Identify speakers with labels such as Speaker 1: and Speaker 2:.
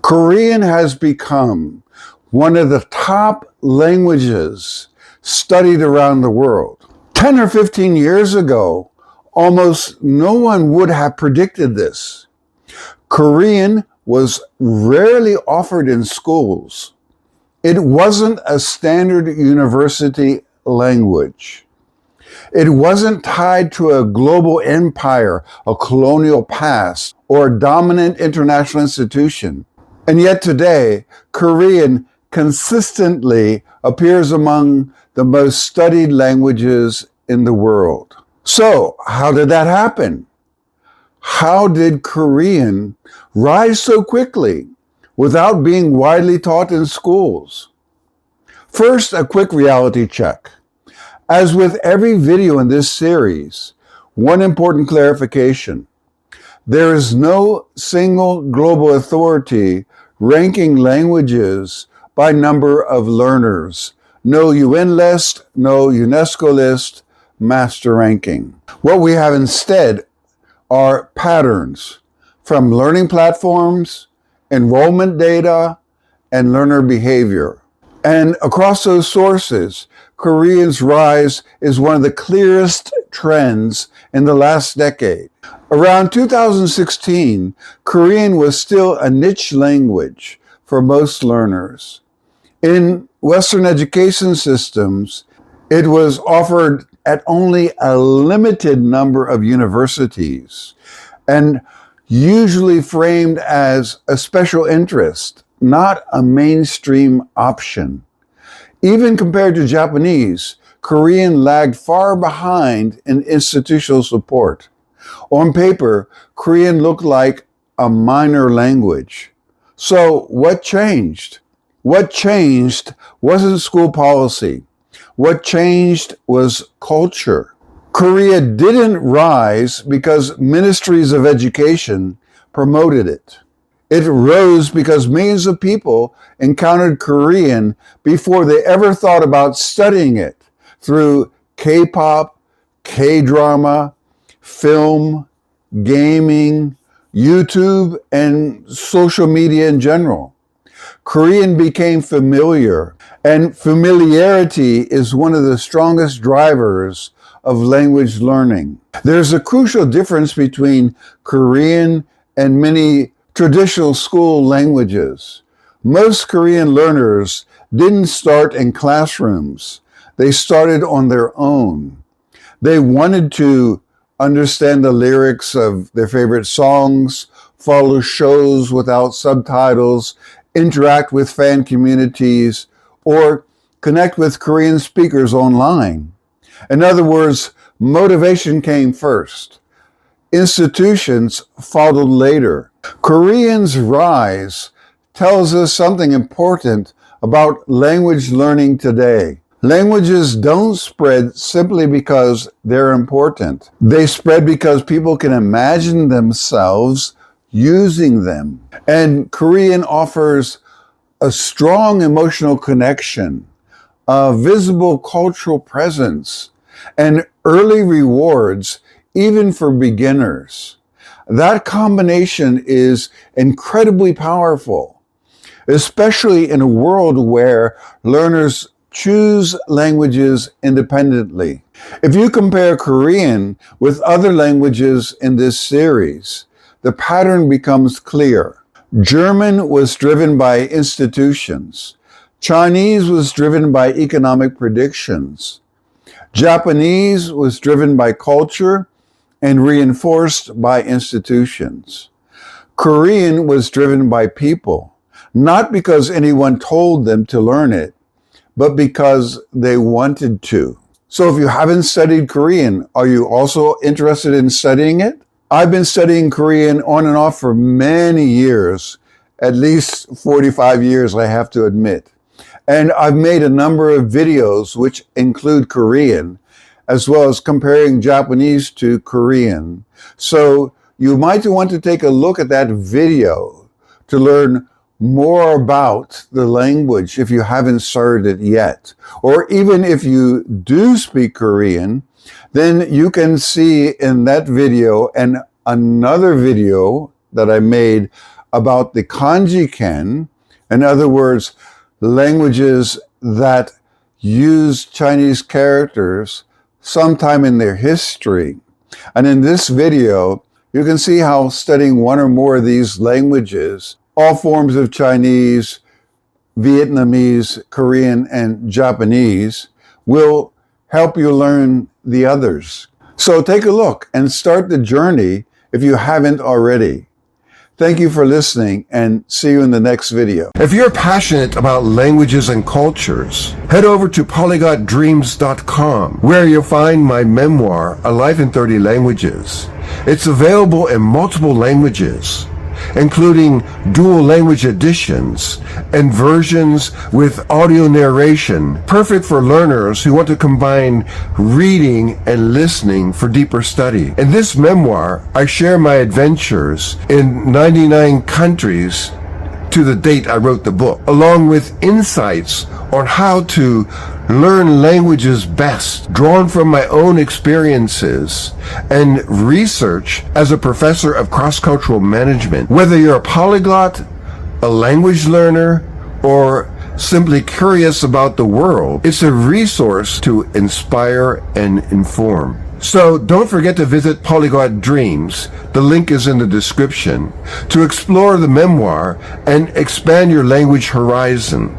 Speaker 1: Korean has become one of the top languages studied around the world. 10 or 15 years ago, almost no one would have predicted this. Korean was rarely offered in schools. It wasn't a standard university language. It wasn't tied to a global empire, a colonial past, or a dominant international institution. And yet today, Korean consistently appears among the most studied languages in the world. So, how did that happen? How did Korean rise so quickly without being widely taught in schools? First, a quick reality check. As with every video in this series, one important clarification. There is no single global authority ranking languages by number of learners. No UN list, no UNESCO list, master ranking. What we have instead are patterns from learning platforms, enrollment data, and learner behavior. And across those sources, Korean's rise is one of the clearest trends in the last decade. Around 2016, Korean was still a niche language for most learners. In Western education systems, it was offered at only a limited number of universities and usually framed as a special interest, not a mainstream option. Even compared to Japanese, Korean lagged far behind in institutional support. On paper, Korean looked like a minor language. So what changed? What changed wasn't school policy. What changed was culture. Korea didn't rise because ministries of education promoted it. It rose because millions of people encountered Korean before they ever thought about studying it through K-pop, K-drama, film, gaming, YouTube, and social media in general. Korean became familiar, and familiarity is one of the strongest drivers of language learning. There's a crucial difference between Korean and many traditional school languages. Most Korean learners didn't start in classrooms. They started on their own. They wanted to understand the lyrics of their favorite songs, follow shows without subtitles, interact with fan communities, or connect with Korean speakers online. In other words, motivation came first. Institutions followed later. Korean's rise tells us something important about language learning today. Languages don't spread simply because they're important. They spread because people can imagine themselves using them. And Korean offers a strong emotional connection, a visible cultural presence, and early rewards, even for beginners. That combination is incredibly powerful, especially in a world where learners choose languages independently. If you compare Korean with other languages in this series, the pattern becomes clear. German was driven by institutions. Chinese was driven by economic predictions. Japanese was driven by culture and reinforced by institutions. Korean was driven by people, not because anyone told them to learn it, but because they wanted to. So if you haven't studied Korean, are you also interested in studying it? I've been studying Korean on and off for many years, at least 45 years, I have to admit. And I've made a number of videos which include Korean, as well as comparing Japanese to Korean. So you might want to take a look at that video to learn more about the language if you haven't started it yet. Or even if you do speak Korean, then you can see in that video and another video that I made about the kanji ken, in other words, languages that use Chinese characters sometime in their history. And in this video, you can see how studying one or more of these languages, all forms of Chinese, Vietnamese, Korean, and Japanese, will help you learn the others. So take a look and start the journey if you haven't already. Thank you for listening, and see you in the next video.
Speaker 2: If you're passionate about languages and cultures, head over to polyglotdreams.com, where you'll find my memoir, A Life in 30 Languages. It's available in multiple languages, including dual language editions and versions with audio narration, perfect for learners who want to combine reading and listening for deeper study. In this memoir, I share my adventures in 99 countries to the date I wrote the book, along with insights on how to learn languages best, drawn from my own experiences and research as a professor of cross-cultural management. Whether you're a polyglot, a language learner, or simply curious about the world, it's a resource to inspire and inform. So don't forget to visit Polyglot Dreams, the link is in the description, to explore the memoir and expand your language horizon.